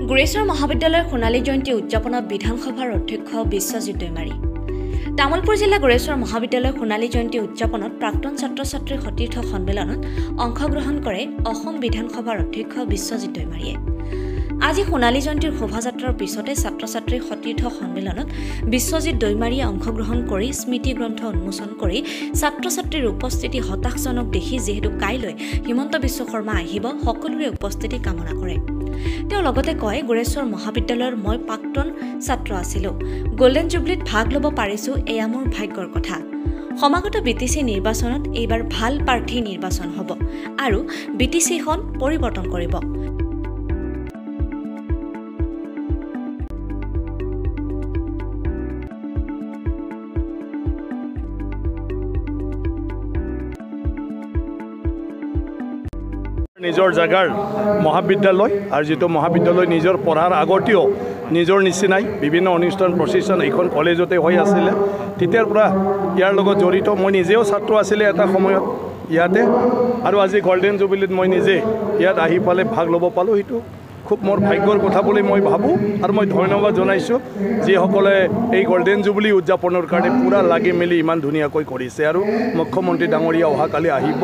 গুৰেশ্বৰ মহাবিদ্যালয়ৰ সোণালী জয়ন্তী উদযাপনত বিধানসভাৰ অধ্যক্ষ বিশ্বজিৎ দৈমাৰী। তামুলপুৰ জিলা গুৰেশ্বৰ মহাবিদ্যালয়ৰ সোণালী জয়ন্তী উদযাপনত প্ৰাক্তন ছাত্ৰ ছাত্ৰীৰ সতীৰ্থ সন্মিলনত অংশগ্ৰহণ কৰে অসম বিধানসভাৰ অধ্যক্ষ বিশ্বজিৎ দৈমাৰীয়ে। আজি সোণালী জয়ন্তীৰ শোভাযাত্ৰাৰ পিছতে ছাত্ৰ ছাত্ৰীৰ সতীৰ্থ সন্মিলনত বিশ্বজিৎ দৈমাৰীয়ে অংশগ্ৰহণ কৰি স্মৃতি গ্ৰন্থ উন্মোচন কৰি ছাত্ৰ ছাত্ৰীৰ উপস্থিতি হতাশজনক দেখি যিহেতু কাইলৈ হিমন্ত বিশ্ব শৰ্মা আহিব সকলোৰে উপস্থিতি কামনা কৰে। তেওঁ লগতে কয়, গুৰেশ্বৰ মহাবিদ্যালয়ৰ মই প্ৰাক্তন ছাত্ৰ আছিলোঁ। গোল্ডেন জুবলিত ভাগ ল'ব পাৰিছোঁ, এয়া মোৰ ভাগ্যৰ কথা। সমাগত BTC নিৰ্বাচনত এইবাৰ ভাল প্ৰাৰ্থী নিৰ্বাচন হ'ব আৰু BTCখন পৰিৱৰ্তন কৰিব। নিজৰ জাগাৰ মহাবিদ্যালয় আৰু যেটো মহাবিদ্যালয় নিজৰ পঢ়াৰ আগতেও নিজৰ নিচিনাই বিভিন্ন অনুষ্ঠান প্ৰচেছন এইখন কলেজতে হৈ আছিল। তেতিয়াৰ পৰা ইয়াৰ লগত জড়িত। মই নিজেও ছাত্ৰ আছিলে এটা সময়ত ইয়াতে, আৰু আজি গোল্ডেন জুবিলিত মই নিজে ইয়াত আহি পালে ভাগ ল'ব পালোঁ। সেইটো খুব মোৰ ভাগ্যৰ কথা বুলি মই ভাবোঁ আৰু মই ধন্যবাদ জনাইছোঁ যিসকলে এই গোল্ডেন জুবিলি উদযাপনৰ কাৰণে পূৰা লাগি মেলি ইমান ধুনীয়াকৈ কৰিছে। আৰু মুখ্যমন্ত্ৰী ডাঙৰীয়া অহাকালি আহিব,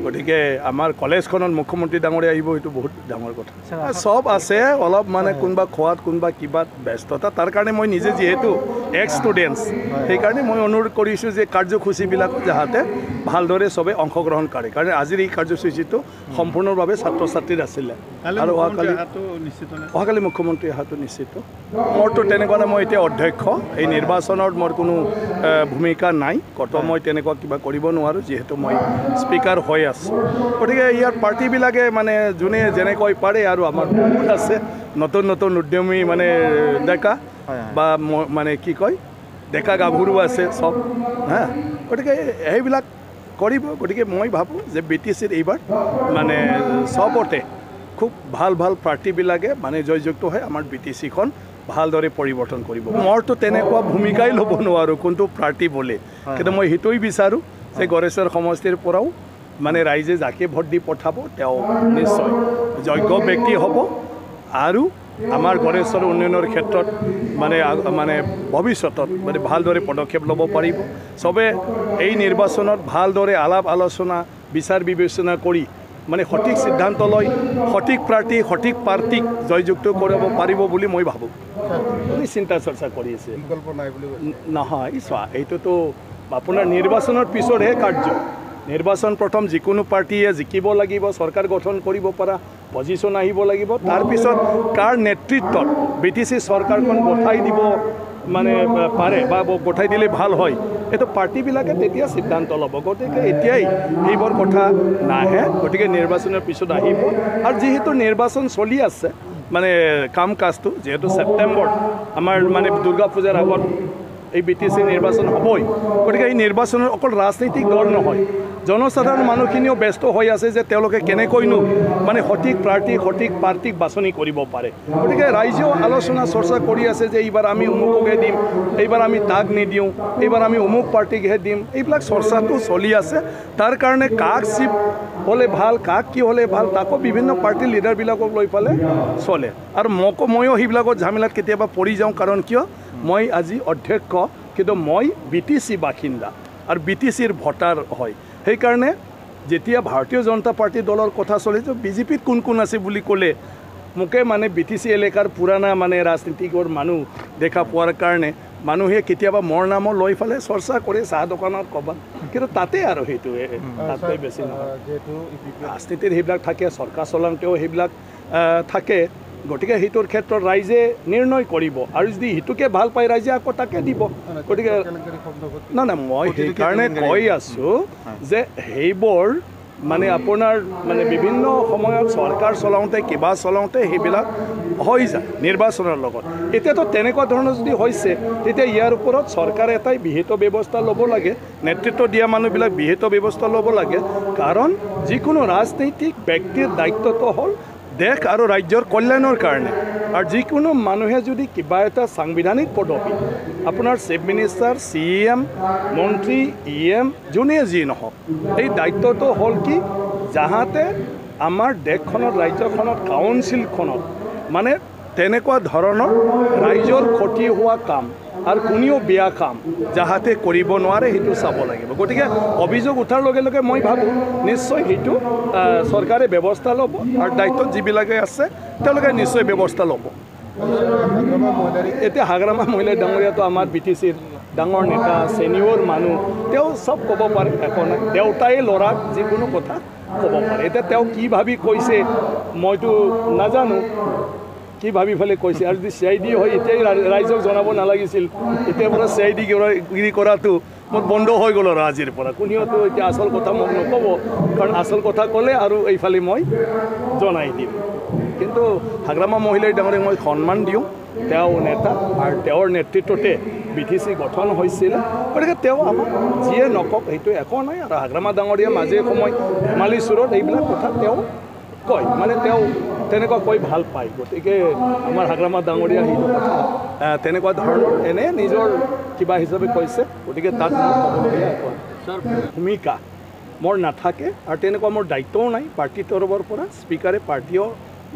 গতিকে আমাৰ কলেজখনত মুখ্যমন্ত্ৰী ডাঙৰীয়া আহিব, এইটো বহুত ডাঙৰ কথা। চব আছে, অলপ মানে কোনোবা খোৱাত কোনোবা কিবাত ব্যস্ততা, তাৰ কাৰণে মই নিজে যিহেতু ষ্টুডেণ্টছ সেইকাৰণে মই অনুৰোধ কৰিছোঁ যে কাৰ্যসূচীবিলাক যাতে ভালদৰে চবে অংশগ্ৰহণ কৰে, কাৰণ আজিৰ এই কাৰ্যসূচীটো সম্পূৰ্ণভাৱে ছাত্ৰ ছাত্ৰীৰ আছিলে। আৰু অহাকালি মুখ্যমন্ত্ৰী অহাটো নিশ্চিত। মোৰতো তেনেকুৱা মই এতিয়া অধ্যক্ষ, এই নিৰ্বাচনত মোৰ কোনো ভূমিকা নাই, কত মই তেনেকুৱা কিবা কৰিব নোৱাৰোঁ যিহেতু মই স্পীকাৰ হৈ আছোঁ। গতিকে ইয়াৰ পাৰ্টিবিলাকে মানে যোনে যেনেকৈ পাৰে, আৰু আমাৰ বহুত আছে নতুন নতুন উদ্যমী মানে ডেকা বা মানে কি কয় ডেকা গাভৰু আছে চব, গতিকে সেইবিলাক কৰিব। গতিকে মই ভাবোঁ যে BTCত এইবাৰ মানে চবতে খুব ভাল ভাল প্ৰাৰ্থীবিলাকে মানে জয়যুক্ত হৈ আমাৰ BTCখন ভালদৰে পৰিৱৰ্তন কৰিব। মোৰতো তেনেকুৱা ভূমিকাই ল'ব নোৱাৰোঁ কোনটো প্ৰাৰ্থী বুলি, কিন্তু মই সেইটোৱেই বিচাৰোঁ যে গড়েশ্বৰ সমষ্টিৰ পৰাও মানে ৰাইজে যাকে ভোট দি পঠাব তেওঁ নিশ্চয় যোগ্য ব্যক্তি হ'ব আৰু আমাৰ গড়েশ্বৰ উন্নয়নৰ ক্ষেত্ৰত মানে ভৱিষ্যতত মানে ভালদৰে পদক্ষেপ ল'ব পাৰিব। চবে এই নিৰ্বাচনত ভালদৰে আলাপ আলোচনা বিচাৰ বিবেচনা কৰি মানে সঠিক সিদ্ধান্ত লৈ সঠিক প্ৰাৰ্থী সঠিক পাৰ্টিক জয়যুক্ত কৰিব পাৰিব বুলি মই ভাবোঁ। চিন্তা চৰ্চা কৰি আছে নহয়, চোৱা এইটোতো আপোনাৰ নিৰ্বাচনৰ পিছতহে কাৰ্য। নিৰ্বাচন প্ৰথম যিকোনো পাৰ্টীয়ে জিকিব লাগিব, চৰকাৰ গঠন কৰিব পৰা পজিশ্যন আহিব লাগিব, তাৰপিছত কাৰ নেতৃত্বত BTC চৰকাৰখন গঠাই দিব মানে পাৰে বা গঠাই দিলে ভাল হয়, এইটো পাৰ্টিবিলাকে তেতিয়া সিদ্ধান্ত ল'ব। গতিকে এতিয়াই এইবোৰ কথা নাহে, গতিকে নিৰ্বাচনৰ পিছত আহিব। আৰু যিহেতু নিৰ্বাচন চলি আছে মানে কাম কাজটো, যিহেতু ছেপ্টেম্বৰত আমাৰ মানে দুৰ্গা পূজাৰ আগত এই BTC নিৰ্বাচন হ'বই। গতিকে এই নিৰ্বাচনত অকল ৰাজনৈতিক দল নহয়, জনসাধাৰণ মানুহখিনিও ব্যস্ত হৈ আছে যে তেওঁলোকে কেনেকৈনো মানে সঠিক প্ৰাৰ্থী সঠিক পাৰ্টিক বাছনি কৰিব পাৰে। গতিকে ৰাইজেও আলোচনা চৰ্চা কৰি আছে যে এইবাৰ আমি অমুককে দিম, এইবাৰ আমি তাক নিদিওঁ, এইবাৰ আমি অমুক পাৰ্টিকহে দিম। এইবিলাক চৰ্চাটো চলি আছে। তাৰ কাৰণে কাক চিপ হ'লে ভাল, কাক কি হ'লে ভাল, তাকো বিভিন্ন পাৰ্টিৰ লিডাৰবিলাকক লৈ পেলাই চলে। আৰু ময়ো সেইবিলাকত ঝামেলাত কেতিয়াবা পৰি যাওঁ, কাৰণ কিয় মই আজি অধ্যক্ষ, কিন্তু মই BTC বাসিন্দা আৰু BTCৰ ভোটাৰ হয়। সেইকাৰণে যেতিয়া ভাৰতীয় জনতা পাৰ্টি দলৰ কথা চলিছে, BJPত কোন কোন আছে বুলি ক'লে মোকে মানে BTC এলেকাৰ পুৰাণা মানে ৰাজনীতিকৰ মানুহ দেখা পোৱাৰ কাৰণে মানুহে কেতিয়াবা মোৰ নামো লৈ পেলাই চৰ্চা কৰে চাহ দোকানত ক'ৰবাত, কিন্তু তাতে আৰু সেইটোৱে তাতকৈ বেছি নহয়। ৰাজনীতিৰ সেইবিলাক থাকে, চৰকাৰ চলাওঁতেও সেইবিলাক থাকে। গতিকে সেইটোৰ ক্ষেত্ৰত ৰাইজে নিৰ্ণয় কৰিব, আৰু যদি সিটোকে ভাল পায় ৰাইজে আকৌ তাকে দিব। গতিকে নাই মই সেইকাৰণে কৈ আছোঁ যে সেইবোৰ মানে আপোনাৰ মানে বিভিন্ন সময়ত চৰকাৰ চলাওঁতে কিবা চলাওঁতে সেইবিলাক হৈ যায় নিৰ্বাচনৰ লগত। এতিয়াতো তেনেকুৱা ধৰণৰ যদি হৈছে, তেতিয়া ইয়াৰ ওপৰত চৰকাৰে এটাই বিহিত ব্যৱস্থা ল'ব লাগে, নেতৃত্ব দিয়া মানুহবিলাক বিহিত ব্যৱস্থা ল'ব লাগে। কাৰণ যিকোনো ৰাজনৈতিক ব্যক্তিৰ দায়িত্বটো হ'ল দেশ আৰু ৰাজ্যৰ কল্যাণৰ কাৰণে। আৰু যিকোনো মানুহে যদি কিবা এটা সাংবিধানিক পদবী আপোনাৰ চিফ মিনিষ্টাৰ, CM, মন্ত্ৰী, EM যোনে যি নহওক, এই দায়িত্বটো হ'ল কি যাহাতে আমাৰ দেশখনত ৰাজ্যখনত কাউন্সিলখনত মানে তেনেকুৱা ধৰণৰ ৰাইজৰ ক্ষতি হোৱা কাম আৰু কোনেও বেয়া কাম যাহাতে কৰিব নোৱাৰে সেইটো চাব লাগিব। গতিকে অভিযোগ উঠাৰ লগে লগে মই ভাবোঁ নিশ্চয় সেইটো চৰকাৰে ব্যৱস্থা ল'ব আৰু দায়িত্বত যিবিলাকে আছে তেওঁলোকে নিশ্চয় ব্যৱস্থা ল'ব। এতিয়া হাগ্ৰামা মহিলা ডাঙৰীয়াটো আমাৰ BTCৰ ডাঙৰ নেতা চেনিয়ৰ মানুহ, তেওঁ চব ক'ব পাৰে, একো নাই। দেউতাই ল'ৰাক যিকোনো কথা ক'ব পাৰে। এতিয়া তেওঁ কি ভাবি কৈছে মইতো নাজানো, কি ভাবি ফেলে কৈছে। আৰু যদি CID হয় এতিয়াই ৰাইজক জনাব নালাগিছিল, এতিয়াৰ পৰা CID গিৰি কৰাটো মোৰ বন্ধ হৈ গ'ল আৰু আজিৰ পৰা। কোনেওতো এতিয়া আচল কথা মোক নক'ব, কাৰণ আচল কথা ক'লে আৰু এইফালে মই জনাই দিম। কিন্তু হাগ্ৰামা মহিলাই ডাঙৰীয়াক মই সন্মান দিওঁ, তেওঁ নেতা আৰু তেওঁৰ নেতৃত্বতে BTC গঠন হৈছিল। গতিকে তেওঁ আমাক যিয়ে নকওক সেইটো একো নাই। আৰু হাগ্ৰামা ডাঙৰীয়া মাজে সময় ধেমালি চুৰত এইবিলাক কথা তেওঁ কয়, মানে তেওঁ তেনেকুৱা কৈ ভাল পায়। গতিকে আমাৰ হাগ্ৰামা ডাঙৰীয়া সেইটো কথা তেনেকুৱা ধৰণৰ এনে নিজৰ কিবা হিচাপে কৈছে। গতিকে তাত ক'বলগীয়া ভূমিকা মোৰ নাথাকে আৰু তেনেকুৱা মোৰ দায়িত্বও নাই পাৰ্টিৰ তৰফৰ পৰা। স্পীকাৰে পাৰ্টিও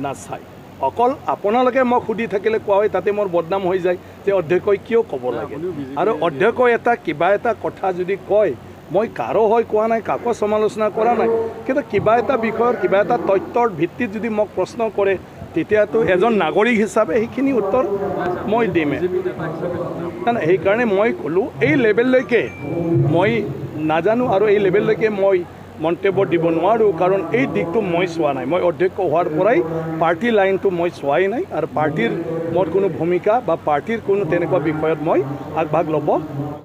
নাচায়, অকল আপোনালোকে মোক সুধি থাকিলে কোৱা হয় তাতে মোৰ বদনাম হৈ যায় যে অধ্যক্ষই কিয় ক'ব লাগে। আৰু অধ্যক্ষই কিবা এটা কথা যদি কয়, মই কাৰো হৈ কোৱা নাই, কাকো সমালোচনা কৰা নাই, কিন্তু কিবা এটা বিষয়ৰ কিবা এটা তথ্যৰ ভিত্তিত যদি মোক প্ৰশ্ন কৰে তেতিয়াতো এজন নাগৰিক হিচাপে সেইখিনি উত্তৰ মই দিমে। সেইকাৰণে মই ক'লোঁ এই লেভেললৈকে মই নাজানো আৰু এই লেভেললৈকে মই মন্তব্য দিব নোৱাৰোঁ, কাৰণ এই দিশটো মই চোৱা নাই। মই অধ্যক্ষ হোৱাৰ পৰাই পাৰ্টিৰ লাইনটো মই চোৱাই নাই আৰু পাৰ্টিৰ মোৰ কোনো ভূমিকা বা পাৰ্টিৰ কোনো তেনেকুৱা বিষয়ত মই আগভাগ ল'ব